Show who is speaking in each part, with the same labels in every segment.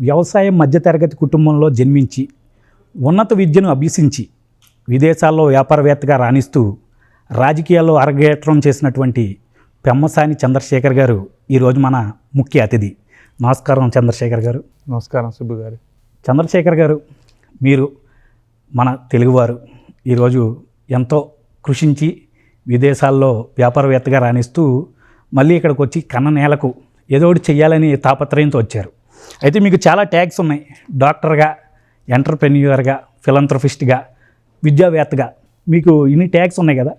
Speaker 1: వ్యవసాయ మధ్యతరగతి కుటుంబంలో జన్మించి ఉన్నత విద్యను అభ్యసించి విదేశాల్లో వ్యాపారవేత్తగా రాణిస్తూ రాజకీయాల్లో అరగేట్రం చేసినటువంటి పెమ్మసాని చంద్రశేఖర్ గారు ఈరోజు మన ముఖ్య అతిథి. నమస్కారం చంద్రశేఖర్ గారు.
Speaker 2: నమస్కారం సుబ్బు గారు.
Speaker 1: చంద్రశేఖర్ గారు, మీరు మన తెలుగువారు ఈరోజు ఎంతో కృషించి విదేశాల్లో వ్యాపారవేత్తగా రాణిస్తూ మళ్ళీ ఇక్కడికి వచ్చి కన్న నేలకు ఏదో ఒకటి చెయ్యాలని తాపత్రయంతో వచ్చారు. అయితే మీకు చాలా ట్యాగ్స్ ఉన్నాయి. డాక్టర్గా, ఎంటర్ప్రెన్యూర్గా, ఫిలంథ్రఫిస్ట్గా, విద్యావేత్తగా మీకు ఇన్ని ట్యాగ్స్ ఉన్నాయి కదా.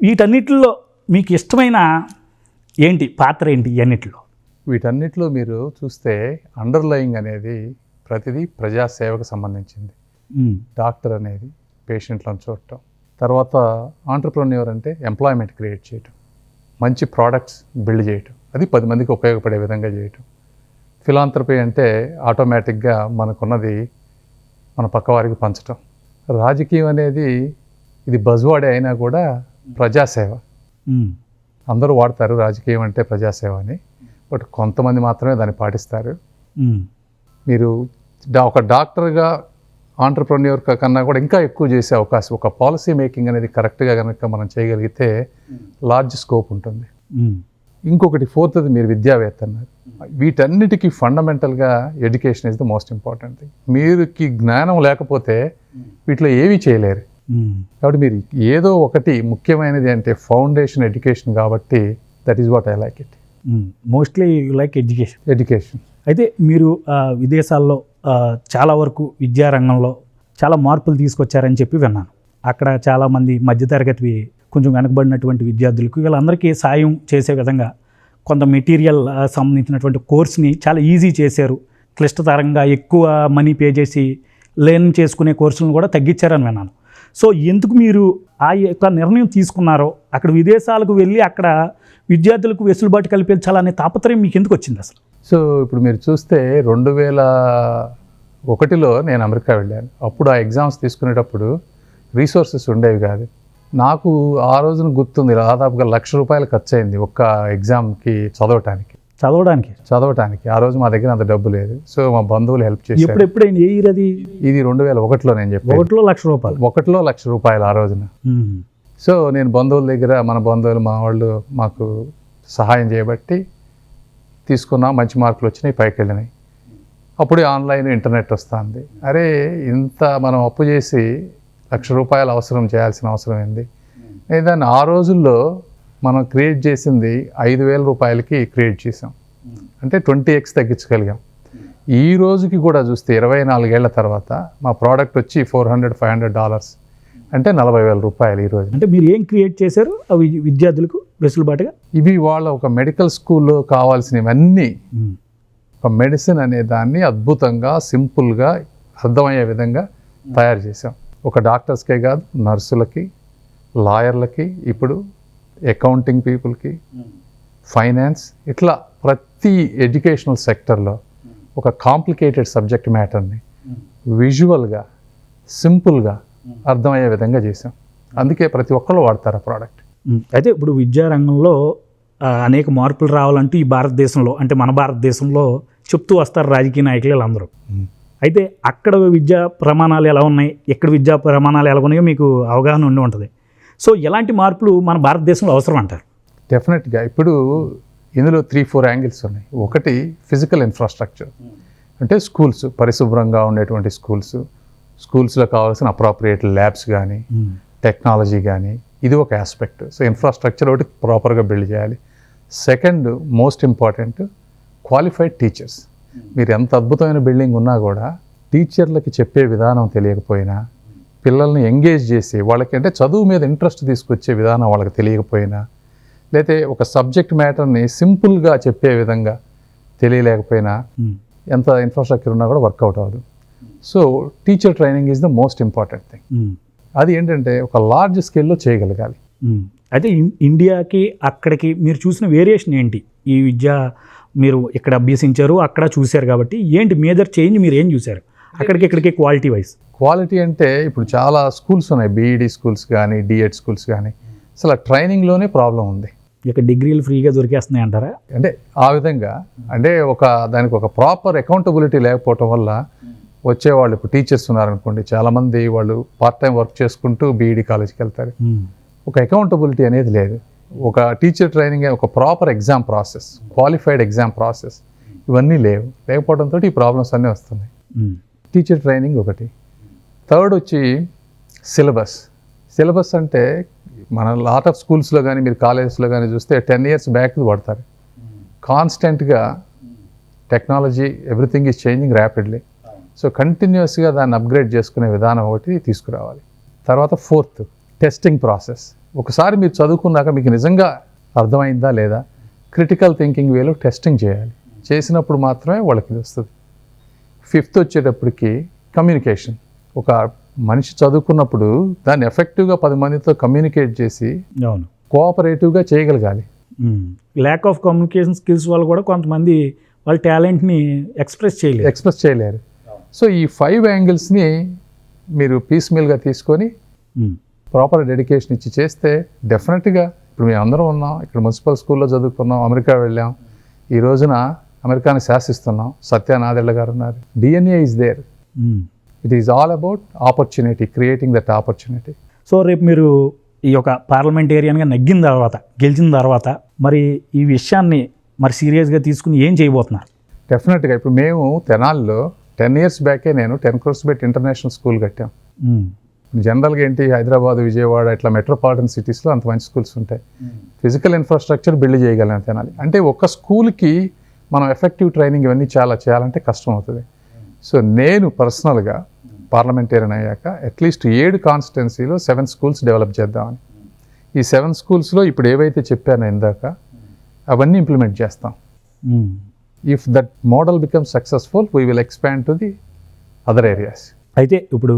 Speaker 1: వీటన్నిటిలో మీకు ఇష్టమైన ఏంటి పాత్ర ఏంటి? ఇవన్నిటిలో
Speaker 2: వీటన్నిటిలో మీరు చూస్తే అండర్లయింగ్ అనేది ప్రతిదీ ప్రజాసేవకు సంబంధించింది. డాక్టర్ అనేది పేషెంట్లను చూడటం, తర్వాత ఆంటర్ప్రెన్యూర్ అంటే ఎంప్లాయ్మెంట్ క్రియేట్ చేయటం, మంచి ప్రోడక్ట్స్ బిల్డ్ చేయటం, అది 10 మందికి ఉపయోగపడే విధంగా చేయటం. ఫిలాంథ్రపీ అంటే ఆటోమేటిక్గా మనకున్నది మన పక్కవారికి పంచటం. రాజకీయం అనేది ఇది బజ్వర్డ్ అయినా కూడా ప్రజాసేవ. అందరూ వాడతారు రాజకీయం అంటే ప్రజాసేవ అని, బట్ కొంతమంది మాత్రమే దాన్ని పాటిస్తారు. మీరు ఒక డాక్టర్గా ఆంటర్ప్రెన్యూర్ కన్నా కూడా ఇంకా ఎక్కువ చేసే అవకాశం, ఒక పాలసీ మేకింగ్ అనేది కరెక్ట్గా కనుక మనం చేయగలిగితే లార్జ్ స్కోప్ ఉంటుంది. ఇంకొకటి ఫోర్త్ది మీరు విద్యావేత్త అన్నారు. వీటన్నిటికీ ఫండమెంటల్గా education is the most important thing. మీరుకి జ్ఞానం లేకపోతే వీటిలో ఏవీ చేయలేరు. కాబట్టి మీరు ఏదో ఒకటి ముఖ్యమైనది అంటే ఫౌండేషన్ ఎడ్యుకేషన్. కాబట్టి that is what I like it.
Speaker 1: Mostly you like
Speaker 2: education.
Speaker 1: అయితే మీరు విదేశాల్లో చాలా వరకు విద్యారంగంలో చాలా మార్పులు తీసుకొచ్చారని చెప్పి విన్నాను. అక్కడ చాలామంది మధ్యతరగతి కొంచెం వెనకబడినటువంటి విద్యార్థులకు వీళ్ళందరికీ సాయం చేసే విధంగా కొంత మెటీరియల్ సంబంధించినటువంటి కోర్స్ని చాలా ఈజీ చేశారు. క్లిష్టతరంగా ఎక్కువ మనీ పే చేసి లెర్న్ చేసుకునే కోర్సులను కూడా తగ్గించారని విన్నాను. సో ఎందుకు మీరు ఆ యొక్క నిర్ణయం తీసుకున్నారో, అక్కడ విదేశాలకు వెళ్ళి అక్కడ విద్యార్థులకు వెసులుబాటు కల్పించాలనే తాపత్రయం మీకు ఎందుకు వచ్చింది అసలు?
Speaker 2: సో ఇప్పుడు మీరు చూస్తే 2001లో నేను అమెరికా వెళ్ళాను. అప్పుడు ఆ ఎగ్జామ్స్ తీసుకునేటప్పుడు రీసోర్సెస్ ఉండేవి కాదు. నాకు ఆ రోజున గుర్తుంది, దాదాపుగా ₹1,00,000 ఖర్చు అయింది ఒక్క ఎగ్జామ్కి చదవటానికి. ఆ రోజు మా దగ్గర అంత డబ్బు లేదు. సో మా బంధువులు హెల్ప్ చేశారు.
Speaker 1: ఎప్పుడైనా ఏ ఇయర్ అది?
Speaker 2: ఇది 2001లో నేను చెప్పాను.
Speaker 1: ₹1,00,000
Speaker 2: ₹1,00,000 ఆ రోజున. సో నేను బంధువుల దగ్గర, మన బంధువులు మా వాళ్ళు మాకు సహాయం చేయబట్టి తీసుకున్నా. మంచి మార్కులు వచ్చినాయి, పైకి వెళ్ళినాయి. అప్పుడే ఆన్లైన్ ఇంటర్నెట్ వస్తుంది. అరే ఇంత మనం అప్పు చేసి ₹1,00,000 అవసరం చేయాల్సిన అవసరం ఏంది? దాన్ని ఆ రోజుల్లో మనం క్రియేట్ చేసింది ₹5,000కి క్రియేట్ చేసాం. అంటే 20x తగ్గించగలిగాం. ఈ రోజుకి కూడా చూస్తే 24 ఏళ్ల తర్వాత మా ప్రోడక్ట్ వచ్చి $400-500 అంటే ₹40,000 ఈ రోజు.
Speaker 1: అంటే మీరు ఏం క్రియేట్ చేశారు అవి విద్యార్థులకు వెసులుబాటుగా?
Speaker 2: ఇవి వాళ్ళ ఒక మెడికల్ స్కూల్లో కావాల్సినవన్నీ, ఒక మెడిసిన్ అనే దాన్ని అద్భుతంగా సింపుల్గా అర్థమయ్యే విధంగా తయారు చేసాం. ఒక డాక్టర్స్కే కాదు, నర్సులకి, లాయర్లకి, ఇప్పుడు అకౌంటింగ్ పీపుల్కి, ఫైనాన్స్, ఇట్లా ప్రతి ఎడ్యుకేషనల్ సెక్టర్లో ఒక కాంప్లికేటెడ్ సబ్జెక్ట్ మ్యాటర్ని విజువల్గా సింపుల్గా అర్థమయ్యే విధంగా చేసాం. అందుకే ప్రతి ఒక్కళ్ళు వాడతారు ఆ ప్రోడక్ట్.
Speaker 1: అయితే ఇప్పుడు విద్యారంగంలో అనేక మార్పులు రావాలంటూ ఈ భారతదేశంలో, అంటే మన భారతదేశంలో చెప్తూ వస్తారు రాజకీయ నాయకులు వీళ్ళందరూ. అయితే అక్కడ విద్యా ప్రమాణాలు ఎలా ఉన్నాయి, ఇక్కడ విద్యా ప్రమాణాలు ఎలా ఉన్నాయో మీకు అవగాహన ఉండి ఉంటుంది. సో ఎలాంటి మార్పులు మన భారతదేశంలో అవసరం అంటారు?
Speaker 2: డెఫినెట్గా ఇప్పుడు ఇందులో 3-4 యాంగిల్స్ ఉన్నాయి. ఒకటి ఫిజికల్ ఇన్ఫ్రాస్ట్రక్చర్, అంటే స్కూల్స్, పరిశుభ్రంగా ఉండేటువంటి స్కూల్స్లో కావాల్సిన అప్రాప్రియేట్ ల్యాబ్స్ కానీ, టెక్నాలజీ కానీ, ఇది ఒక ఆస్పెక్ట్. సో ఇన్ఫ్రాస్ట్రక్చర్ ఒకటి ప్రాపర్గా బిల్డ్ చేయాలి. Second most important, qualified teachers. మీరు ఎంత అద్భుతమైన బిల్డింగ్ ఉన్నా కూడా టీచర్లకి చెప్పే విధానం తెలియకపోయినా, పిల్లల్ని ఎంగేజ్ చేసి వాళ్ళకి అంటే చదువు మీద ఇంట్రెస్ట్ తీసుకొచ్చే విధానం వాళ్ళకి తెలియకపోయినా, లేకపోతే ఒక సబ్జెక్ట్ మ్యాటర్ని సింపుల్గా చెప్పే విధంగా తెలియలేకపోయినా, ఎంత ఇన్ఫ్రాస్ట్రక్చర్ ఉన్నా కూడా వర్కౌట్ అవ్వదు. So teacher training is the most important thing. అది ఏంటంటే ఒక లార్జ్ స్కేల్లో చేయగలగాలి.
Speaker 1: అయితే ఇండియాకి అక్కడికి మీరు చూసిన వేరియేషన్ ఏంటి? ఈ విద్య మీరు ఇక్కడ అభ్యసించారు, అక్కడ చూశారు కాబట్టి ఏంటి మేజర్ చేంజ్ మీరు ఏం చూశారు అక్కడికి ఇక్కడికి క్వాలిటీ వైజ్?
Speaker 2: క్వాలిటీ అంటే ఇప్పుడు చాలా స్కూల్స్ ఉన్నాయి, బీఈడి స్కూల్స్ కానీ, డిఎడ్ స్కూల్స్ కానీ, అసలు ట్రైనింగ్లోనే ప్రాబ్లం ఉంది.
Speaker 1: ఇక డిగ్రీలు ఫ్రీగా దొరికేస్తున్నాయి అంటారా?
Speaker 2: అంటే ఆ విధంగా అంటే దానికి ఒక ప్రాపర్ అకౌంటబిలిటీ లేకపోవటం వల్ల వచ్చేవాళ్ళు ఇప్పుడు టీచర్స్ ఉన్నారనుకోండి, చాలామంది వాళ్ళు పార్ట్ టైం వర్క్ చేసుకుంటూ బీఈడి కాలేజ్కి వెళ్తారు. ఒక అకౌంటబిలిటీ అనేది లేదు. ఒక టీచర్ ట్రైనింగ్ ఒక proper exam process, qualified exam process ఇవన్నీ లేకపోవడంతో ఈ ప్రాబ్లమ్స్ అన్నీ వస్తున్నాయి. టీచర్ ట్రైనింగ్ ఒకటి. థర్డ్ వచ్చి సిలబస్ అంటే మన లాట్ ఆఫ్ స్కూల్స్లో కానీ మీరు కాలేజెస్లో కానీ చూస్తే 10 years బ్యాక్ పడతారు. కాన్స్టెంట్గా technology everything is changing rapidly. So కంటిన్యూస్గా దాన్ని అప్గ్రేడ్ చేసుకునే విధానం ఒకటి తీసుకురావాలి. తర్వాత ఫోర్త్ టెస్టింగ్ ప్రాసెస్. ఒకసారి మీరు చదువుకున్నాక మీకు నిజంగా అర్థమైందా లేదా క్రిటికల్ థింకింగ్ వేలో టెస్టింగ్ చేయాలి. చేసినప్పుడు మాత్రమే వాళ్ళకి వస్తుంది. ఫిఫ్త్ వచ్చేటప్పటికి కమ్యూనికేషన్. ఒక మనిషి చదువుకున్నప్పుడు దాన్ని ఎఫెక్టివ్గా 10 మందితో కమ్యూనికేట్ చేసి కోఆపరేటివ్గా చేయగలగాలి.
Speaker 1: ల్యాక్ ఆఫ్ కమ్యూనికేషన్ స్కిల్స్ వల్ల కూడా కొంతమంది వాళ్ళ టాలెంట్ని ఎక్స్ప్రెస్ చేయలేరు. సో ఈ 5 యాంగిల్స్ని మీరు పీస్ మీల్గా తీసుకొని ప్రాపర్ డెడికేషన్ ఇచ్చి చేస్తే డెఫినెట్గా ఇప్పుడు మేము అందరం ఉన్నాం, ఇక్కడ మున్సిపల్ స్కూల్లో చదువుకున్నాం, అమెరికా వెళ్ళాం, ఈ రోజున అమెరికాని శాసిస్తున్నాం. సత్యనాదెళ్ళ గారు ఉన్నారు. DNA is there. It is all about opportunity, creating that opportunity. So రేపు మీరు ఈ యొక్క పార్లమెంటేరియన్గా గెలిచిన తర్వాత మరి ఈ విషయాన్ని మరి సీరియస్గా తీసుకుని ఏం చేయబోతున్నారు?
Speaker 2: డెఫినెట్గా ఇప్పుడు మేము తెనాలిలో 10 years బ్యాకే నేను 10 crores పెట్టి ఇంటర్నేషనల్ స్కూల్ కట్టాం. జనరల్గా ఏంటి హైదరాబాద్, విజయవాడ ఇట్లా మెట్రోపాలిటన్ సిటీస్లో అంత మంచి స్కూల్స్ ఉంటాయి. ఫిజికల్ ఇన్ఫ్రాస్ట్రక్చర్ బిల్డ్ చేయగలం తెనాలి. అంటే ఒక స్కూల్కి మనం ఎఫెక్టివ్ ట్రైనింగ్ ఇవన్నీ చేయాలంటే కష్టం అవుతుంది. సో నేను పర్సనల్గా పార్లమెంటేరియన్ అయ్యాక అట్లీస్ట్ 7 కాన్స్టిట్యున్సీలో 7 schools డెవలప్ చేద్దామని. ఈ 7 schools ఇప్పుడు ఏవైతే చెప్పానో ఇందాక అవన్నీ ఇంప్లిమెంట్ చేస్తాం. If that model become successful we will expand to the other areas.
Speaker 1: అయితే ఇప్పుడు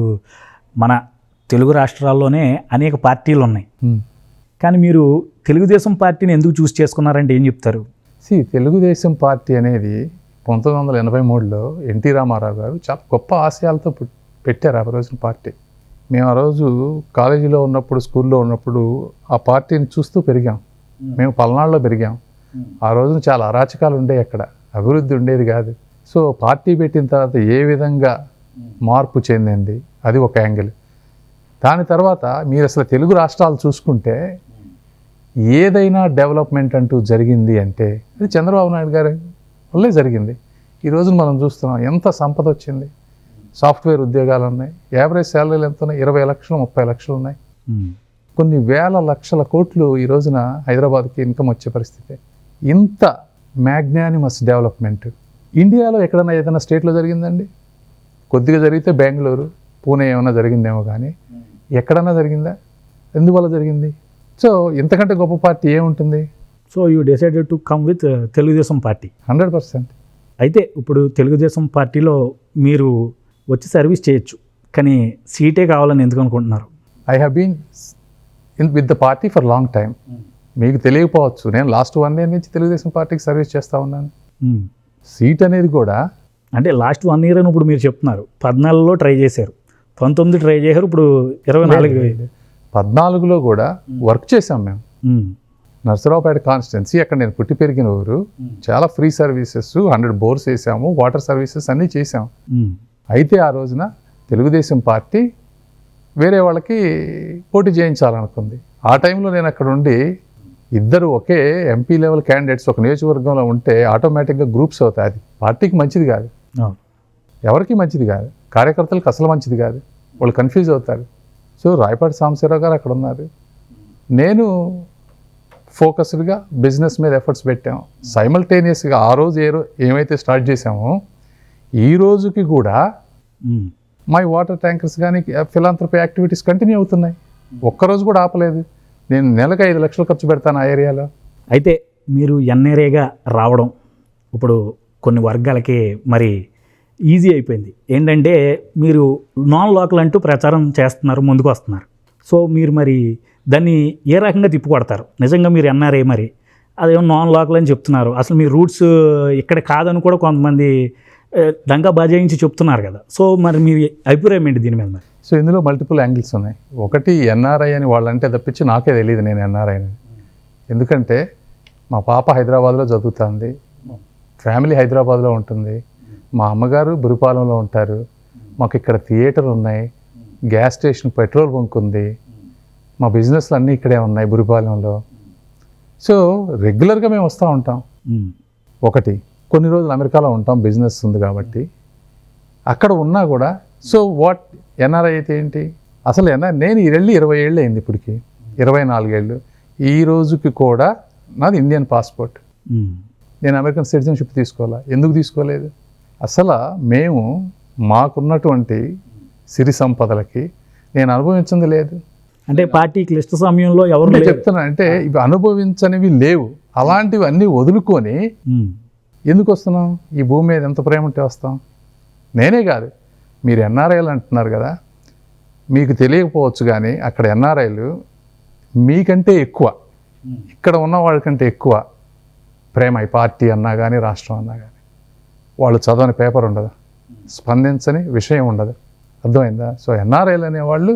Speaker 1: మన తెలుగు రాష్ట్రాల్లోనే అనేక పార్టీలు ఉన్నాయి. కానీ మీరు తెలుగుదేశం పార్టీని ఎందుకు చూస్ చేసుకున్నారంటే ఏం చెప్తారు?
Speaker 2: తెలుగుదేశం పార్టీ అనేది 1983లో ఎన్టీ రామారావు గారు చాలా గొప్ప ఆశయాలతో పెట్టారు ఆ రోజున పార్టీ. మేము ఆ రోజు కాలేజీలో ఉన్నప్పుడు, స్కూల్లో ఉన్నప్పుడు ఆ పార్టీని చూస్తూ పెరిగాం. మేము పల్నాడులో పెరిగాం. ఆ రోజున చాలా అరాచకాలు ఉండేవి, అక్కడ అభివృద్ధి ఉండేది కాదు. సో పార్టీ పెట్టిన తర్వాత ఏ విధంగా మార్పు చెందింది అది ఒక యాంగిల్. దాని తర్వాత మీరు అసలు తెలుగు రాష్ట్రాలు చూసుకుంటే ఏదైనా డెవలప్మెంట్ అంటూ జరిగింది అంటే అది చంద్రబాబు నాయుడు గారి వల్లే జరిగింది. ఈ రోజున మనం చూస్తున్నాం ఎంత సంపద వచ్చింది. సాఫ్ట్వేర్ ఉద్యోగాలు ఉన్నాయి, యావరేజ్ శాలరీలు ఎంత ఉన్నాయి, 20 లక్షలు 30 లక్షలు ఉన్నాయి. కొన్ని వేల లక్షల కోట్లు ఈ రోజున హైదరాబాద్కి ఇన్కమ్ వచ్చే పరిస్థితి. ఇంత మ్యాగ్నానిమస్ డెవలప్మెంట్ ఇండియాలో ఎక్కడైనా ఏదైనా స్టేట్లో జరిగిందండి? కొద్దిగా జరిగితే బెంగళూరు, పూణే ఏమైనా జరిగిందేమో, కానీ ఎక్కడన్నా జరిగిందా? ఎందువల్ల జరిగింది? సో ఇంతకంటే గొప్ప పార్టీ ఏముంటుంది?
Speaker 1: So you decided to come with Telugu Desam party.
Speaker 2: 100%.
Speaker 1: అయితే ఇప్పుడు తెలుగుదేశం పార్టీలో మీరు వచ్చి సర్వీస్ చేయొచ్చు, కానీ సీటే కావాలని ఎందుకు అనుకుంటున్నారు?
Speaker 2: I have been with the party for long time. మీకు తెలియకపోవచ్చు, నేను లాస్ట్ 1 year నుంచి తెలుగుదేశం పార్టీకి సర్వీస్ చేస్తూ ఉన్నాను. సీట్ అనేది కూడా
Speaker 1: అంటే లాస్ట్ 1 year అని ఇప్పుడు మీరు చెప్తున్నారు. 14లో ట్రై చేశారు, 19 ట్రై చేశారు, ఇప్పుడు 24.
Speaker 2: 14లో కూడా వర్క్ చేసాం మేము. నర్సరావుపేట కాన్స్టిట్యున్సీ, అక్కడ నేను పుట్టి పెరిగిన ఊరు. చాలా ఫ్రీ సర్వీసెస్, 100 బోర్స్ వేసాము, వాటర్ సర్వీసెస్ అన్నీ చేసాము. అయితే ఆ రోజున తెలుగుదేశం పార్టీ వేరే వాళ్ళకి పోటీ చేయించాలనుకుంది. ఆ టైంలో నేను అక్కడ ఉండి ఇద్దరు ఒకే ఎంపీ లెవెల్ క్యాండిడేట్స్ ఒక నియోజకవర్గంలో ఉంటే ఆటోమేటిక్గా గ్రూప్స్ అవుతాయి. అది పార్టీకి మంచిది కాదు, ఎవరికి మంచిది కాదు, కార్యకర్తలకు అసలు మంచిది కాదు, వాళ్ళు కన్ఫ్యూజ్ అవుతారు. సో రాయపాటి సాంబశివరావు గారు అక్కడ ఉన్నారు, నేను ఫోకస్డ్గా బిజినెస్ మీద ఎఫర్ట్స్ పెట్టాము. సైమల్టేనియస్గా ఆ రోజు ఏమైతే స్టార్ట్ చేసామో ఈ రోజుకి కూడా మై వాటర్ ట్యాంకర్స్ కానీ ఫిలాంథ్రపీ యాక్టివిటీస్ కంటిన్యూ అవుతున్నాయి. ఒక్కరోజు కూడా ఆపలేదు. నేను నెలకు 5 లక్షలు ఖర్చు పెడతాను ఆ ఏరియాలో.
Speaker 1: అయితే మీరు ఎన్ఆర్ఏగా రావడం ఇప్పుడు కొన్ని వర్గాలకి మరి ఈజీ అయిపోయింది. ఏంటంటే మీరు నాన్ లోకల్ అంటూ ప్రచారం చేస్తున్నారు, ముందుకు వస్తున్నారు. సో మీరు మరి దాన్ని ఏ రకంగా తిప్పుకొడతారు? నిజంగా మీరు ఎన్ఆర్ఏ, మరి అదేమో నాన్ లోకల్ అని చెప్తున్నారు, అసలు మీ రూట్స్ ఇక్కడ కాదని కూడా కొంతమంది దంగా బాజాయించి చెప్తున్నారు కదా. సో మరి మీ అభిప్రాయం ఏంటి దీని మీద? మరి
Speaker 2: సో ఇందులో మల్టిపుల్ యాంగిల్స్ ఉన్నాయి. ఒకటి ఎన్ఆర్ఐ అని వాళ్ళంటే తప్పించి నాకే తెలియదు నేను ఎన్ఆర్ఐ అని. ఎందుకంటే మా పాప హైదరాబాద్లో చదువుతుంది, ఫ్యామిలీ హైదరాబాద్లో ఉంటుంది, మా అమ్మగారు బురిపాలెంలో ఉంటారు, మాకు ఇక్కడ థియేటర్ ఉన్నాయి, గ్యాస్ స్టేషన్, పెట్రోల్ బంక్ ఉంది, మా బిజినెస్లు అన్నీ ఇక్కడే ఉన్నాయి బురిపాలెంలో. సో రెగ్యులర్గా మేము వస్తూ ఉంటాం. ఒకటి కొన్ని రోజులు అమెరికాలో ఉంటాం, బిజినెస్ ఉంది కాబట్టి అక్కడ ఉన్నా కూడా. సో వాట్ ఎన్ఆర్ఐ అయితే ఏంటి అసలు? నేను వెళ్ళి 20 ఏళ్ళు అయింది, ఇప్పటికి 24 ఏళ్ళు. ఈ రోజుకి కూడా నాది ఇండియన్ పాస్పోర్ట్. నేను అమెరికన్ సిటిజన్షిప్ తీసుకోవాలా? ఎందుకు తీసుకోలేదు? అసలు మేము మాకున్నటువంటి సిరి సంపదలకి నేను అనుభవించింది లేదు.
Speaker 1: అంటే పార్టీ క్లిష్ట సమయంలో ఎవరు
Speaker 2: చెప్తున్నా అంటే ఇవి అనుభవించనివి లేవు. అలాంటివి అన్నీ వదులుకొని ఎందుకు వస్తున్నాం? ఈ భూమి మీద ఎంత ప్రేమ ఉంటే వస్తాం. నేనే కాదు, మీరు ఎన్ఆర్ఐలు అంటున్నారు కదా, మీకు తెలియకపోవచ్చు కానీ అక్కడ ఎన్ఆర్ఐలు మీకంటే ఎక్కువ, ఇక్కడ ఉన్న వాళ్ళకంటే ఎక్కువ ప్రేమ. ఈ పార్టీ అన్నా కానీ రాష్ట్రం అన్నా కానీ వాళ్ళు చదవని పేపర్ ఉండదు, స్పందించని విషయం ఉండదు. అర్థమైందా? సో ఎన్ఆర్ఐలు అనేవాళ్ళు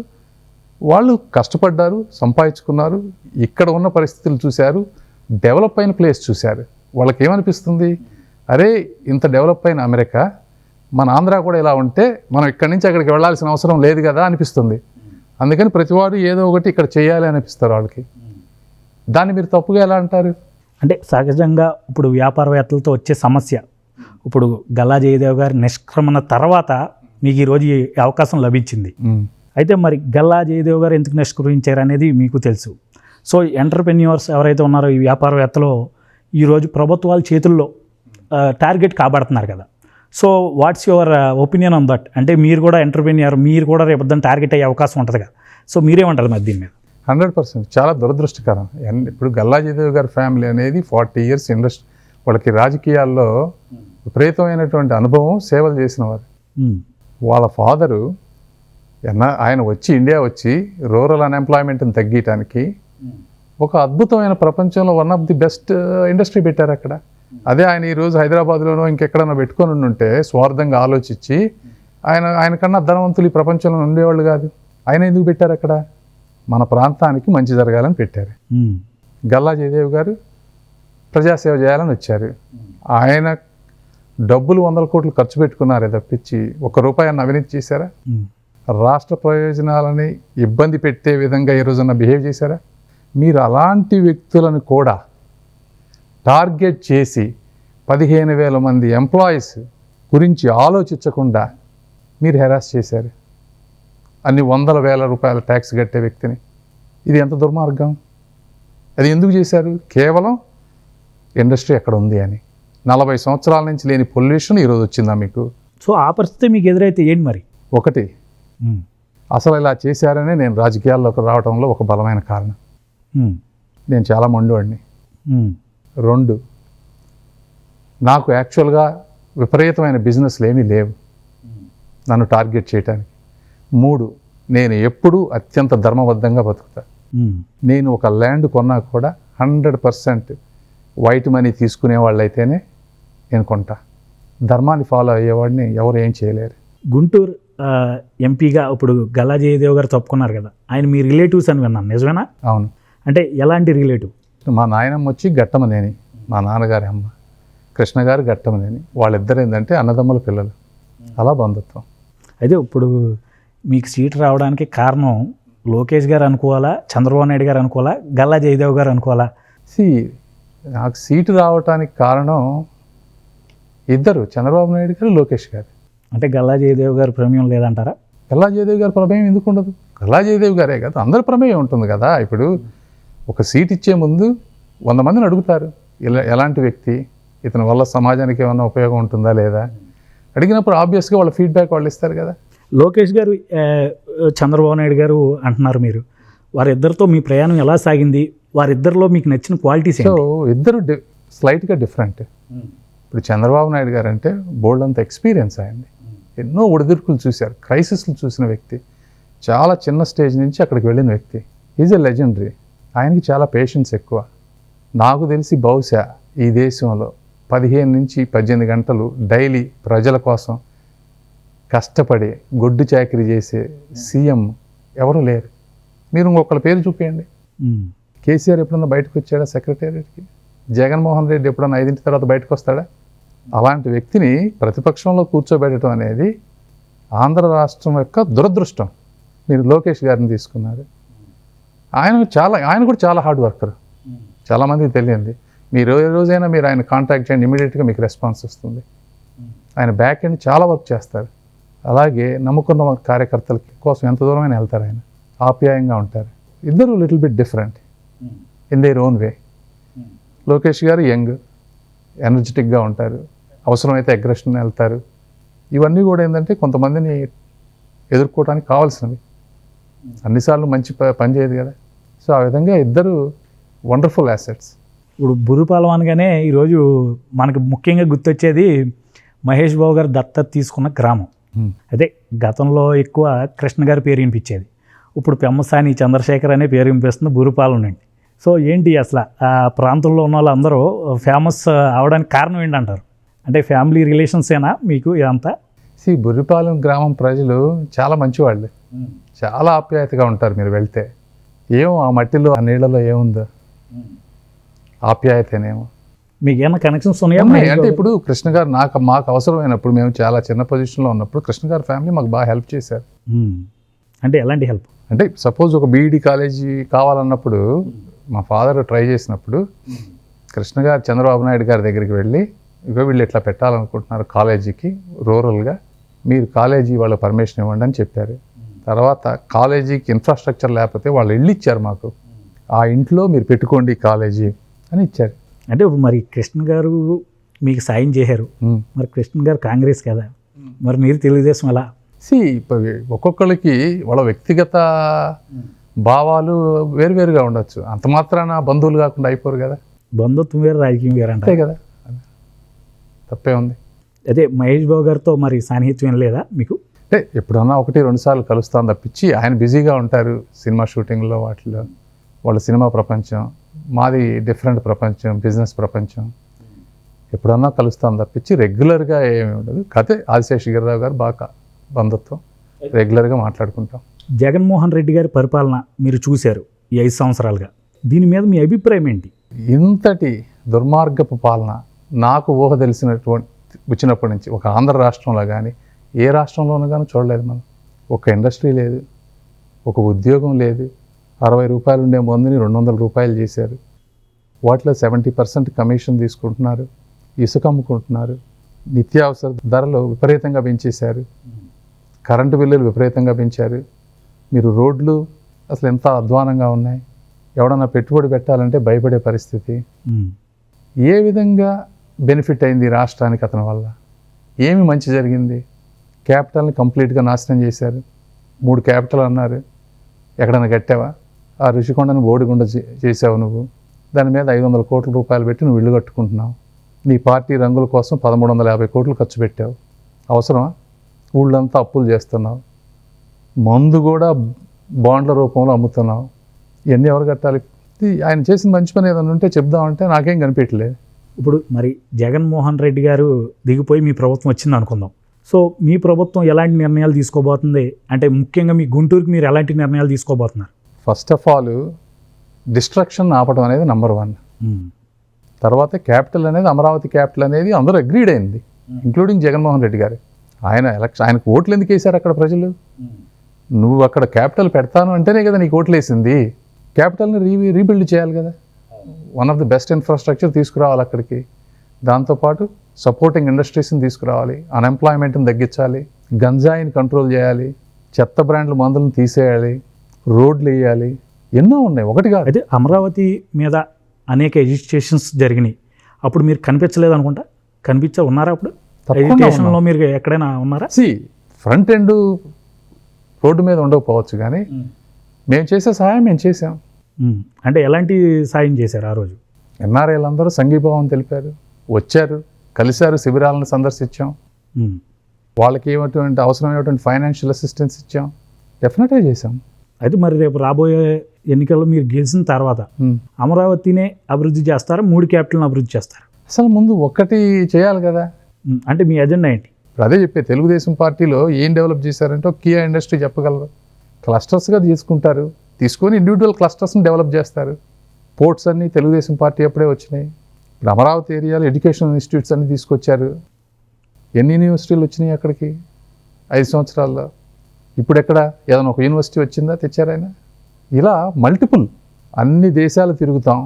Speaker 2: వాళ్ళు కష్టపడ్డారు, సంపాదించుకున్నారు, ఇక్కడ ఉన్న పరిస్థితులు చూశారు, డెవలప్ అయిన ప్లేస్ చూశారు. వాళ్ళకి ఏమనిపిస్తుంది? అరే ఇంత డెవలప్ అయిన అమెరికా, మన ఆంధ్ర కూడా ఇలా ఉంటే మనం ఇక్కడి నుంచి అక్కడికి వెళ్ళాల్సిన అవసరం లేదు కదా అనిపిస్తుంది. అందుకని ప్రతివాడు ఏదో ఒకటి ఇక్కడ చేయాలి అనిపిస్తారు వాళ్ళకి. దాన్ని మీరు తప్పుగా ఎలా అంటారు?
Speaker 1: అంటే సహజంగా ఇప్పుడు వ్యాపారవేత్తలతో వచ్చే సమస్య, ఇప్పుడు గల్లా జయదేవ్ గారి నిష్క్రమణ తర్వాత మీకు ఈరోజు ఈ అవకాశం లభించింది. అయితే మరి గల్లా జయదేవ్ గారు ఎందుకు నిష్క్రమించారు అనేది మీకు తెలుసు. సో ఎంటర్ప్రెన్యూర్స్ ఎవరైతే ఉన్నారో ఈ వ్యాపారవేత్తలో ఈరోజు ప్రభుత్వాల చేతుల్లో టార్గెట్ కాబడుతున్నారు కదా. So what's your opinion on that? అంటే మీరు కూడా ఎంటర్ప్రెన్యూర్, మీరు కూడా రేపొద్దున టార్గెట్ అయ్యే అవకాశం ఉంటుంది కదా. సో మీరేమంటారు మరి దీని మీద?
Speaker 2: 100% చాలా దురదృష్టకరం. ఇప్పుడు గల్లా జయదేవ్ గారి ఫ్యామిలీ అనేది 40 ఇయర్స్ ఇండస్ట్రీ, వాళ్ళకి రాజకీయాల్లో విపరీతమైనటువంటి అనుభవం, సేవలు చేసిన వారు. వాళ్ళ ఫాదరు ఆయన వచ్చి ఇండియా వచ్చి రూరల్ అన్ఎంప్లాయ్మెంట్ని తగ్గించడానికి ఒక అద్భుతమైన, ప్రపంచంలో one of the best industry పెట్టారు అక్కడ. అదే ఆయన ఈరోజు హైదరాబాద్లోనో ఇంకెక్కడన్నా పెట్టుకొని ఉంటే స్వార్థంగా ఆలోచించి ఆయనకన్నా ధనవంతులు ఈ ప్రపంచంలో ఉండేవాళ్ళు కాదు. ఆయన ఎందుకు పెట్టారు అక్కడ? మన ప్రాంతానికి మంచి జరగాలని పెట్టారు. గల్లా జయదేవ్ గారు ప్రజాసేవ చేయాలని వచ్చారు. ఆయన డబ్బులు 100 కోట్లు ఖర్చు పెట్టుకున్నారే తప్పించి ₹1 అవినీతి చేశారా? రాష్ట్ర ప్రయోజనాలని ఇబ్బంది పెట్టే విధంగా ఈ రోజున బిహేవ్ చేశారా? మీరు అలాంటి వ్యక్తులను కూడా టార్గెట్ చేసి 15,000 మంది ఎంప్లాయీస్ గురించి ఆలోచించకుండా మీరు హెరాస్ చేశారు. అన్ని ₹100,000 ట్యాక్స్ కట్టే వ్యక్తిని. ఇది ఎంత దుర్మార్గం! అది ఎందుకు చేశారు? కేవలం ఇండస్ట్రీ ఎక్కడ ఉంది అని. 40 సంవత్సరాల నుంచి లేని పొల్యూషన్ ఈరోజు వచ్చిందా మీకు?
Speaker 1: సో ఆ పరిస్థితి మీకు ఎదురైతే ఏంటి మరి?
Speaker 2: ఒకటి, అసలు ఇలా చేశారనే నేను రాజకీయాల్లోకి రావడంలో ఒక బలమైన కారణం. నేను చాలా మొండివాడిని. 2, నాకు యాక్చువల్గా విపరీతమైన బిజినెస్లు ఏమీ లేవు నన్ను టార్గెట్ చేయడానికి. 3, నేను ఎప్పుడూ అత్యంత ధర్మబద్ధంగా బతుకుతా. నేను ఒక ల్యాండ్ కొన్నా కూడా 100% వైట్ మనీ తీసుకునే వాళ్ళైతేనే నేను కొంటా. ధర్మాన్ని ఫాలో అయ్యేవాడిని ఎవరు ఏం చేయలేరు.
Speaker 1: గుంటూరు ఎంపీగా ఇప్పుడు గల్లా జయదేవ్ గారు తప్పుకున్నారు కదా, ఆయన మీ రిలేటివ్స్ అని విన్నాను, నిజమేనా?
Speaker 2: అవును.
Speaker 1: అంటే ఎలాంటి రిలేటివ్?
Speaker 2: మా నాయనమ్మ వచ్చి గట్టమనేని, మా నాన్నగారి అమ్మ కృష్ణ గారు గట్టమనేని. వాళ్ళిద్దరు ఏంటంటే అన్నదమ్ముల పిల్లలు, అలా బంధుత్వం.
Speaker 1: అయితే ఇప్పుడు మీకు సీట్ రావడానికి కారణం లోకేష్ గారు అనుకోవాలా, చంద్రబాబు నాయుడు గారు అనుకోవాలా, గల్లా జయదేవ్ గారు అనుకోవాలా?
Speaker 2: నాకు సీటు రావడానికి కారణం ఇద్దరు, చంద్రబాబు నాయుడు గారు, లోకేష్ గారు.
Speaker 1: అంటే గల్లా జయదేవ్ గారు ప్రమేయం లేదంటారా?
Speaker 2: గల్లా జయదేవ్ గారి ప్రమేయం ఎందుకు ఉండదు? గల్లా జయదేవ్ గారే కదా, అందరి ప్రమేయం ఉంటుంది కదా. ఇప్పుడు ఒక సీట్ ఇచ్చే ముందు 100 మందిని అడుగుతారు, ఎలాంటి వ్యక్తి, ఇతని వల్ల సమాజానికి ఏమైనా ఉపయోగం ఉంటుందా లేదా అడిగినప్పుడు ఆబ్వియస్గా వాళ్ళ ఫీడ్బ్యాక్ వాళ్ళు ఇస్తారు కదా.
Speaker 1: లోకేష్ గారు, చంద్రబాబు నాయుడు గారు అంటున్నారు మీరు, వారిద్దరితో మీ ప్రయాణం ఎలా సాగింది? వారిద్దరిలో మీకు నచ్చిన క్వాలిటీస్?
Speaker 2: సో ఇద్దరు స్లైట్గా డిఫరెంట్. ఇప్పుడు చంద్రబాబు నాయుడు గారు అంటే బోల్డ్ అంత ఎక్స్పీరియన్స్ అయ్యండి, ఎన్నో ఒడిదుడుకులు చూశారు, క్రైసిస్లు చూసిన వ్యక్తి, చాలా చిన్న స్టేజ్ నుంచి అక్కడికి వెళ్ళిన వ్యక్తి. Is a legendary. ఆయనకి చాలా పేషెన్స్ ఎక్కువ. నాకు తెలిసి బహుశా ఈ దేశంలో 15 నుంచి 18 గంటలు డైలీ ప్రజల కోసం కష్టపడి గొడ్డు చాకరీ చేసే సీఎం ఎవరు లేరు. మీరు ఇంకొకళ్ళ పేరు చూపించండి. కేసీఆర్ ఎప్పుడన్నా బయటకు వచ్చాడా సెక్రటేరియట్కి? జగన్మోహన్ రెడ్డి ఎప్పుడన్నా 5 తర్వాత బయటకు వస్తాడా? అలాంటి వ్యక్తిని ప్రతిపక్షంలో కూర్చోబెట్టడం అనేది ఆంధ్ర రాష్ట్రం యొక్క దురదృష్టం. మీరు లోకేష్ గారిని తీసుకున్నారు, ఆయన కూడా చాలా హార్డ్ వర్కర్, చాలామందికి తెలియంది. మీరు ఏ రోజైనా మీరు ఆయన కాంటాక్ట్ చేయండి, ఇమీడియట్గా మీకు రెస్పాన్స్ వస్తుంది. ఆయన బ్యాక్ ఎండ్ చాలా వర్క్ చేస్తారు. అలాగే నమ్ముకున్న కార్యకర్తల కోసం ఎంత దూరమైనా వెళ్తారు. ఆయన ఆప్యాయంగా ఉంటారు. ఇద్దరు little bit different in their own way. Lokesh గారు యంగ్, ఎనర్జెటిక్గా ఉంటారు, అవసరమైతే అగ్రెషన్ వెళ్తారు. ఇవన్నీ కూడా ఏంటంటే కొంతమందిని ఎదుర్కోవడానికి కావాల్సినవి. అన్నిసార్లు మంచి పని చేయదు కదా. సో ఆ విధంగా ఇద్దరు వండర్ఫుల్ యాసెట్స్.
Speaker 1: ఇప్పుడు బుర్రుపాలెం అనగానే ఈరోజు మనకు ముఖ్యంగా గుర్తొచ్చేది మహేష్ బాబు గారు దత్తత తీసుకున్న గ్రామం. అదే గతంలో ఎక్కువ కృష్ణ గారి పేరు వినిపించేది, ఇప్పుడు పెమ్మసాని చంద్రశేఖర్ అనే పేరు వినిపిస్తుంది బుర్రుపాలెం నుండి. సో ఏంటి అసలు ఆ ప్రాంతంలో ఉన్న వాళ్ళందరూ ఫేమస్ అవడానికి కారణం ఏంటంటారు? అంటే ఫ్యామిలీ రిలేషన్స్ ఏనా మీకు ఇదంతా?
Speaker 2: బుర్రిపాలెం గ్రామం ప్రజలు చాలా మంచివాళ్ళు, చాలా ఆప్యాయతగా ఉంటారు. మీరు వెళ్తే ఏమో ఆ మట్టిలో ఆ నీళ్ళలో ఏముందో ఆప్యాయతనేమో.
Speaker 1: మీకు ఏమైనా కనెక్షన్స్ ఉన్నాయా?
Speaker 2: అంటే ఇప్పుడు కృష్ణ గారు మాకు అవసరమైనప్పుడు, మేము చాలా చిన్న పొజిషన్లో ఉన్నప్పుడు కృష్ణ గారి ఫ్యామిలీ మాకు బాగా హెల్ప్ చేశారు.
Speaker 1: అంటే ఎలాంటి హెల్ప్?
Speaker 2: అంటే సపోజ్ ఒక బీఈడి కాలేజీ కావాలన్నప్పుడు మా ఫాదర్ ట్రై చేసినప్పుడు కృష్ణ గారు చంద్రబాబు నాయుడు గారి దగ్గరికి వెళ్ళి, ఇగో వీళ్ళు ఇట్లా పెట్టాలనుకుంటున్నారు కాలేజీకి రూరల్గా, మీరు కాలేజీ వాళ్ళ పర్మిషన్ ఇవ్వండి అని చెప్పారు. తర్వాత కాలేజీకి ఇన్ఫ్రాస్ట్రక్చర్ లేకపోతే వాళ్ళు ఇల్లు ఇచ్చారు మాకు, ఆ ఇంట్లో మీరు పెట్టుకోండి కాలేజీ అని ఇచ్చారు.
Speaker 1: అంటే ఇప్పుడు మరి కృష్ణ గారు మీకు సాయం చేశారు, మరి కృష్ణ గారు కాంగ్రెస్ కదా, మరి మీరు తెలుగుదేశం ఎలా?
Speaker 2: ఒక్కొక్కరికి వాళ్ళ వ్యక్తిగత భావాలు వేరువేరుగా ఉండొచ్చు, అంత మాత్రాన బంధువులు కాకుండా అయిపోరు కదా.
Speaker 1: బంధుత్వం వేరు, రాజకీయం వేరు అంటే
Speaker 2: కదా, తప్పే ఉంది.
Speaker 1: అదే మహేష్ బాబు గారితో మరి సాన్నిహిత్యం లేదా మీకు?
Speaker 2: అంటే ఎప్పుడన్నా 1-2 సార్లు కలుస్తాను తప్పించి, ఆయన బిజీగా ఉంటారు సినిమా షూటింగ్లో వాటిలో. వాళ్ళ సినిమా ప్రపంచం, మాది డిఫరెంట్ ప్రపంచం, బిజినెస్ ప్రపంచం. ఎప్పుడన్నా కలుస్తాను తప్పించి రెగ్యులర్గా ఏమీ ఉండదు. కథే ఆదిశేష్ గిరిరావు గారు బాగా బంధుత్వం, రెగ్యులర్గా మాట్లాడుకుంటాం.
Speaker 1: జగన్మోహన్ రెడ్డి గారి పరిపాలన మీరు చూశారు ఈ 5 సంవత్సరాలుగా, దీని మీద మీ అభిప్రాయం ఏంటి?
Speaker 2: ఇంతటి దుర్మార్గపు పాలన నాకు ఊహ వచ్చినప్పటి నుంచి ఒక ఆంధ్ర రాష్ట్రంలో కానీ ఏ రాష్ట్రంలోనూ కానీ చూడలేదు మనం. ఒక ఇండస్ట్రీ లేదు, ఒక ఉద్యోగం లేదు. 60 రూపాయలు ఉండే మందుని 200 రూపాయలు చేశారు. వాటిలో 70% కమిషన్ తీసుకుంటున్నారు, ఇసుక అమ్ముకుంటున్నారు, నిత్యావసర ధరలు విపరీతంగా పెంచేశారు, కరెంటు బిల్లులు విపరీతంగా పెంచారు. మీరు రోడ్లు అసలు ఎంత అధ్వానంగా ఉన్నాయి, ఎవడన్నా పెట్టుబడి పెట్టాలంటే భయపడే పరిస్థితి. ఏ విధంగా బెనిఫిట్ అయింది రాష్ట్రానికి అతని వల్ల? ఏమి మంచి జరిగింది? క్యాపిటల్ని కంప్లీట్గా నాశనం చేశారు. 3 క్యాపిటల్ అన్నారు, ఎక్కడైనా కట్టావా? ఆ ఋషికొండను బోడిగుండ చేసావు నువ్వు, దాని మీద 500 కోట్ల రూపాయలు పెట్టి నువ్వు ఇల్లు కట్టుకుంటున్నావు. నీ పార్టీ రంగుల కోసం 1350 కోట్లు ఖర్చు పెట్టావు. అవసరమా? ఊళ్ళంతా అప్పులు చేస్తున్నావు, మందు కూడా బాండ్ల రూపంలో అమ్ముతున్నావు. ఇవన్నీ ఎవరు కట్టాలి? ఆయన చేసిన మంచి పని ఏదైనా ఉంటే చెప్దామంటే నాకేం కనిపించలేదు.
Speaker 1: ఇప్పుడు మరి జగన్మోహన్ రెడ్డి గారు దిగిపోయి మీ ప్రభుత్వం వచ్చింది అనుకుందాం. సో మీ ప్రభుత్వం ఎలాంటి నిర్ణయాలు తీసుకోబోతుంది? అంటే ముఖ్యంగా మీ గుంటూరుకి మీరు ఎలాంటి నిర్ణయాలు తీసుకోబోతున్నారు?
Speaker 2: ఫస్ట్ ఆఫ్ ఆల్ డిస్ట్రక్షన్ ఆపడం అనేది నెంబర్ 1. తర్వాత క్యాపిటల్ అనేది, అమరావతి క్యాపిటల్ అనేది అందరూ అగ్రీడ్ అయింది, ఇంక్లూడింగ్ జగన్మోహన్ రెడ్డి గారు. ఆయనకు ఓట్లు ఎందుకు వేశారు అక్కడ ప్రజలు? నువ్వు అక్కడ క్యాపిటల్ పెడతాను అంటేనే కదా నీకు ఓట్లు వేసింది. క్యాపిటల్ని రీబిల్డ్ చేయాలి కదా, one of the best infrastructure తీసుకురావాలి అక్కడికి. దాంతోపాటు సపోర్టింగ్ ఇండస్ట్రీస్ని తీసుకురావాలి, అన్ఎంప్లాయ్మెంట్ని తగ్గించాలి, గంజాయిని కంట్రోల్ చేయాలి, చెత్త బ్రాండ్ల మందులను తీసేయాలి, రోడ్లు వేయాలి, ఎన్నో ఉన్నాయి, ఒకటి కాదు.
Speaker 1: అయితే అమరావతి మీద అనేక ఎడ్యుకేషన్స్ జరిగినాయి, అప్పుడు మీరు కనిపించలేదు అనుకుంటా, ఉన్నారా అప్పుడు? ఎడ్యుకేషన్లో మీరు ఎక్కడైనా ఉన్నారా?
Speaker 2: ఫ్రంట్ ఎండ్ రోడ్డు మీద ఉండకపోవచ్చు కానీ మేము చేసే సహాయం మేము చేసాం.
Speaker 1: అంటే ఎలాంటి సాయం చేశారు ఆ రోజు?
Speaker 2: ఎన్ఆర్ఐలందరూ సంఘీభావం తెలిపారు, వచ్చారు, కలిశారు, శిబిరాలను సందర్శించాం, వాళ్ళకి ఏమైనటువంటి అవసరమైనటువంటి ఫైనాన్షియల్ అసిస్టెన్స్ ఇచ్చాం, డెఫినెట్గా చేసాం.
Speaker 1: అయితే మరి రేపు రాబోయే ఎన్నికల్లో మీరు గెలిచిన తర్వాత అమరావతినే అభివృద్ధి చేస్తారా, 3 క్యాపిటల్ని అభివృద్ధి చేస్తారా?
Speaker 2: అసలు ముందు ఒక్కటి చేయాలి కదా.
Speaker 1: అంటే మీ ఎజెండా ఏంటి?
Speaker 2: అదే చెప్పే, తెలుగుదేశం పార్టీలో ఏం డెవలప్ చేశారంటే ఒక కియా ఇండస్ట్రీ చెప్పగలరు. క్లస్టర్స్గా తీసుకుంటారు, తీసుకొని ఇండివిజువల్ క్లస్టర్స్ని డెవలప్ చేస్తారు. పోర్ట్స్ అన్నీ తెలుగుదేశం పార్టీ అప్పుడే వచ్చినాయి. ఇప్పుడు అమరావతి ఏరియాలో ఎడ్యుకేషనల్ ఇన్స్టిట్యూట్స్ అన్నీ తీసుకొచ్చారు. ఎన్ని యూనివర్సిటీలు వచ్చినాయి అక్కడికి 5 సంవత్సరాల్లో? ఇప్పుడు ఎక్కడ ఏదైనా ఒక యూనివర్సిటీ వచ్చిందా? తెచ్చారాయన? ఇలా మల్టిపుల్ అన్ని దేశాలు తిరుగుతాం,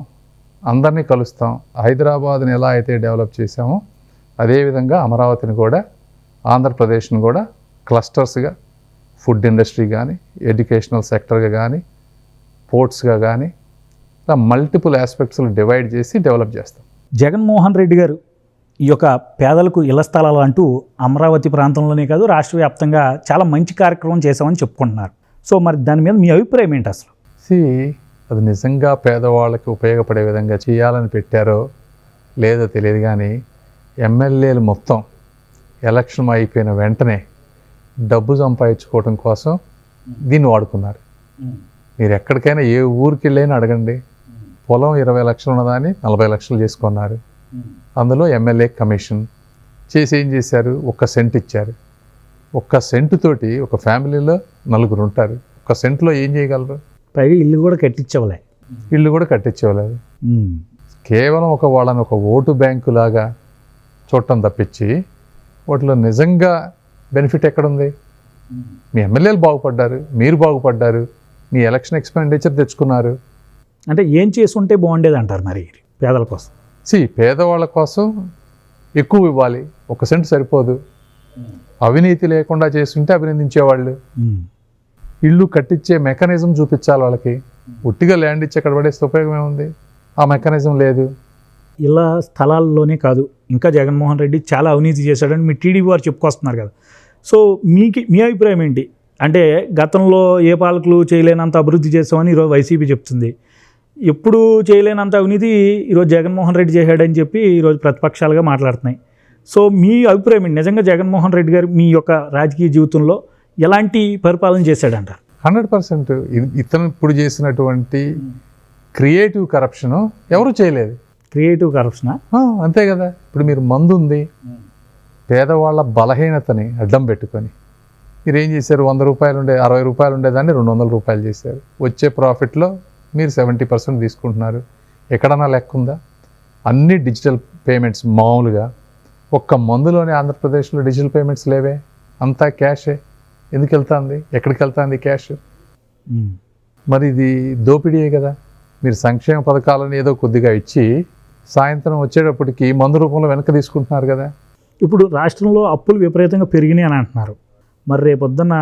Speaker 2: అందరినీ కలుస్తాం. హైదరాబాద్ని ఎలా అయితే డెవలప్ చేసామో అదేవిధంగా అమరావతిని కూడా, ఆంధ్రప్రదేశ్ని కూడా క్లస్టర్స్గా, ఫుడ్ ఇండస్ట్రీ కానీ, ఎడ్యుకేషనల్ సెక్టర్గా కానీ, పోర్ట్స్గా కానీ, ఇలా మల్టిపుల్ ఆస్పెక్ట్స్లో డివైడ్ చేసి డెవలప్ చేస్తాం.
Speaker 1: జగన్మోహన్ రెడ్డి గారు ఈ యొక్క పేదలకు ఇళ్ల స్థలాలు అంటూ అమరావతి ప్రాంతంలోనే కాదు రాష్ట్ర వ్యాప్తంగా చాలా మంచి కార్యక్రమం చేశామని చెప్పుకుంటున్నారు. సో మరి దాని మీద మీ అభిప్రాయం ఏంటి అసలు?
Speaker 2: అది నిజంగా పేదవాళ్ళకి ఉపయోగపడే విధంగా చేయాలని పెట్టారో లేదో తెలియదు, కానీ ఎమ్మెల్యేలు మొత్తం ఎలక్షన్ అయిపోయిన వెంటనే డబ్బు సంపాదించుకోవడం కోసం దీన్ని వాడుకున్నారు. మీరు ఎక్కడికైనా ఏ ఊరికి వెళ్ళైనా అడగండి, పొలం 20 లక్షలు ఉన్నదాన్ని 40 లక్షలు చేసుకున్నారు. అందులో ఎమ్మెల్యే కమిషన్ చేసి ఏం చేశారు? 1 సెంట్ ఇచ్చారు. 1 సెంటు తోటి ఒక ఫ్యామిలీలో 4 ఉంటారు. 1 సెంట్లో ఏం చేయగలరు?
Speaker 1: పైగా ఇల్లు కూడా కట్టించవలే.
Speaker 2: ఇల్లు కూడా కట్టించేవాళ్ళు. కేవలం వాళ్ళని ఒక ఓటు బ్యాంకు లాగా చూడటం తప్పించి వాటిలో నిజంగా బెనిఫిట్ ఎక్కడుంది? మీ ఎమ్మెల్యేలు బాగుపడ్డారు, మీరు బాగుపడ్డారు, మీ ఎలక్షన్ ఎక్స్పెండిచర్ తెచ్చుకున్నారు.
Speaker 1: అంటే ఏం చేసి ఉంటే బాగుండేది అంటారు మరి పేదల కోసం?
Speaker 2: పేదవాళ్ళ కోసం ఎక్కువ ఇవ్వాలి. 1 సెంట్ సరిపోదు. అవినీతి లేకుండా చేస్తుంటే అభినందించేవాళ్ళు. ఇల్లు కట్టించే మెకానిజం చూపించాలి వాళ్ళకి. ఉట్టిగా ల్యాండ్ ఇచ్చి అక్కడ పడేస్తే ఉపయోగం ఏముంది? ఆ మెకానిజం లేదు.
Speaker 1: ఇలా స్థలాల్లోనే కాదు, ఇంకా జగన్మోహన్ రెడ్డి చాలా అవినీతి చేశాడని మీ టీడీపీ వారు చెప్పుకొస్తున్నారు కదా. సో మీ అభిప్రాయం ఏంటి? అంటే గతంలో ఏ పాలకులు చేయలేనంత అభివృద్ధి చేస్తామని ఈరోజు వైసీపీ చెప్తుంది. ఎప్పుడు చేయలేనంత అవినీతి ఈరోజు జగన్మోహన్ రెడ్డి చేశాడని చెప్పి ఈరోజు ప్రతిపక్షాలుగా మాట్లాడుతున్నాయి. సో మీ అభిప్రాయం ఏంటి? నిజంగా జగన్మోహన్ రెడ్డి గారు మీ యొక్క రాజకీయ జీవితంలో ఎలాంటి పరిపాలన చేశాడంటారు?
Speaker 2: 100% ఇతను ఇప్పుడు చేసినటువంటి క్రియేటివ్ కరప్షను ఎవరు చేయలేదు.
Speaker 1: క్రియేటివ్ కరప్షనా?
Speaker 2: అంతే కదా. ఇప్పుడు మీరు మందు ఉంది, పేదవాళ్ళ బలహీనతని అడ్డం పెట్టుకొని మీరు ఏం చేశారు? 100 రూపాయలు ఉండే 60 రూపాయలు ఉండేదాన్ని 200 రూపాయలు చేశారు. వచ్చే ప్రాఫిట్లో మీరు 70% తీసుకుంటున్నారు. ఎక్కడన్నా లెక్క ఉందా? అన్ని డిజిటల్ పేమెంట్స్ మామూలుగా. ఒక్క మందులోనే ఆంధ్రప్రదేశ్లో డిజిటల్ పేమెంట్స్ లేవే, అంతా క్యాషే. ఎందుకు వెళ్తుంది? ఎక్కడికి వెళ్తుంది క్యాష్? మరి ఇది దోపిడీయే కదా. మీరు సంక్షేమ పథకాలను ఏదో కొద్దిగా ఇచ్చి సాయంత్రం వచ్చేటప్పటికి మందు రూపంలో వెనక్కి తీసుకుంటున్నారు కదా.
Speaker 1: ఇప్పుడు రాష్ట్రంలో అప్పులు విపరీతంగా పెరిగినాయి అని అంటున్నారు. మరి రేపొద్దున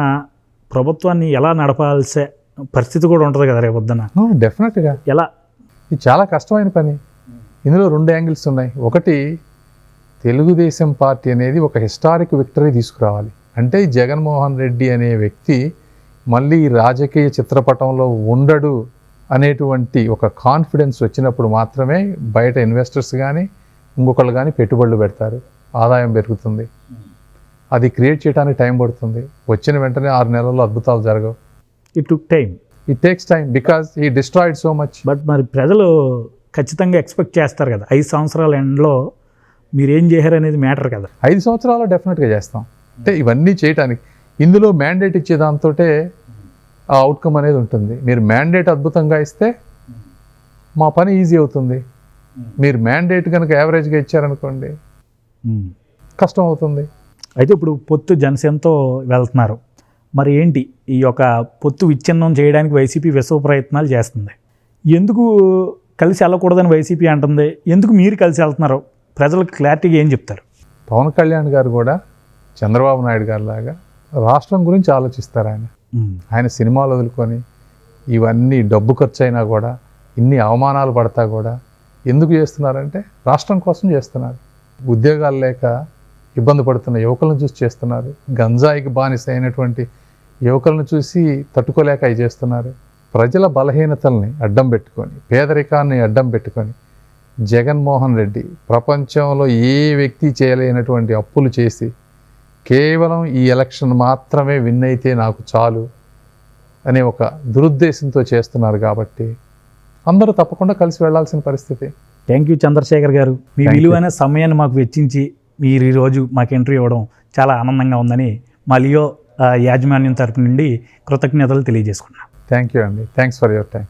Speaker 1: ప్రభుత్వాన్ని ఎలా నడపాల్సే పరిస్థితి కూడా ఉంటుంది కదా రేపొద్దున?
Speaker 2: డెఫినెట్గా.
Speaker 1: ఎలా?
Speaker 2: ఇది చాలా కష్టమైన పని. ఇందులో 2 యాంగిల్స్ ఉన్నాయి. ఒకటి, తెలుగుదేశం పార్టీ అనేది ఒక హిస్టారిక్ విక్టరీ తీసుకురావాలి. అంటే జగన్మోహన్ రెడ్డి అనే వ్యక్తి మళ్ళీ రాజకీయ చిత్రపటంలో ఉండడు అనేటువంటి ఒక కాన్ఫిడెన్స్ వచ్చినప్పుడు మాత్రమే బయట ఇన్వెస్టర్స్ కానీ ఇంకొకళ్ళు కానీ పెట్టుబడులు పెడతారు, ఆదాయం పెరుగుతుంది. అది క్రియేట్ చేయడానికి టైం పడుతుంది. వచ్చిన వెంటనే 6 నెలల్లో అద్భుతాలు జరగవు.
Speaker 1: It
Speaker 2: takes time because he destroyed so much.
Speaker 1: But మరి ప్రజలు ఖచ్చితంగా ఎక్స్పెక్ట్ చేస్తారు కదా, 5 సంవత్సరాల ఎండ్లో మీరు ఏం చేశారు అనేది మ్యాటర్ కదా.
Speaker 2: 5 సంవత్సరాల్లో డెఫినెట్గా చేస్తాం. అంటే ఇవన్నీ చేయటానికి ఇందులో మ్యాండేట్ ఇచ్చే దాంతో ఆ అవుట్కమ్ అనేది ఉంటుంది. మీరు మ్యాండేట్ అద్భుతంగా ఇస్తే మా పని ఈజీ అవుతుంది. మీరు మ్యాండేట్ కనుక యావరేజ్గా ఇచ్చారనుకోండి కష్టం అవుతుంది.
Speaker 1: అయితే ఇప్పుడు పొత్తు జనసేనతో వెళ్తున్నారు. మరి ఏంటి ఈ యొక్క పొత్తు విచ్ఛిన్నం చేయడానికి వైసీపీ విశ్వ ప్రయత్నాలు చేస్తుంది. ఎందుకు కలిసి వెళ్ళకూడదని వైసీపీ అంటుంది? ఎందుకు మీరు కలిసి వెళ్తున్నారు? ప్రజలకు క్లారిటీగా ఏం చెప్తారు?
Speaker 2: పవన్ కళ్యాణ్ గారు కూడా చంద్రబాబు నాయుడు గారి లాగా రాష్ట్రం గురించి ఆలోచిస్తారు. ఆయన సినిమాలు వదులుకొని ఇవన్నీ డబ్బు ఖర్చు అయినా కూడా, ఇన్ని అవమానాలు పడతా కూడా ఎందుకు చేస్తున్నారంటే రాష్ట్రం కోసం చేస్తున్నారు. ఉద్యోగాలు లేక ఇబ్బంది పడుతున్న యువకులను చూసి చేస్తున్నారు. గంజాయికి బానిస అయినటువంటి యువకులను చూసి తట్టుకోలేక అవి చేస్తున్నారు. ప్రజల బలహీనతల్ని అడ్డం పెట్టుకొని, పేదరికాన్ని అడ్డం పెట్టుకొని జగన్మోహన్ రెడ్డి ప్రపంచంలో ఏ వ్యక్తి చేయలేనటువంటి అప్పులు చేసి కేవలం ఈ ఎలక్షన్ మాత్రమే విన్ అయితే నాకు చాలు అనే ఒక దురుద్దేశంతో చేస్తున్నారు. కాబట్టి అందరూ తప్పకుండా కలిసి వెళ్లాల్సిన పరిస్థితి.
Speaker 1: థ్యాంక్ యూ చంద్రశేఖర్ గారు. మీ విలువైన సమయాన్ని మాకు వెచ్చించి మీరు ఈరోజు మాకు ఎంట్రీ ఇవ్వడం చాలా ఆనందంగా ఉందని మా లియో యాజమాన్యం తరపు నుండి కృతజ్ఞతలు తెలియజేసుకున్నాను.
Speaker 2: థ్యాంక్ యూ అండి. Thanks for your time.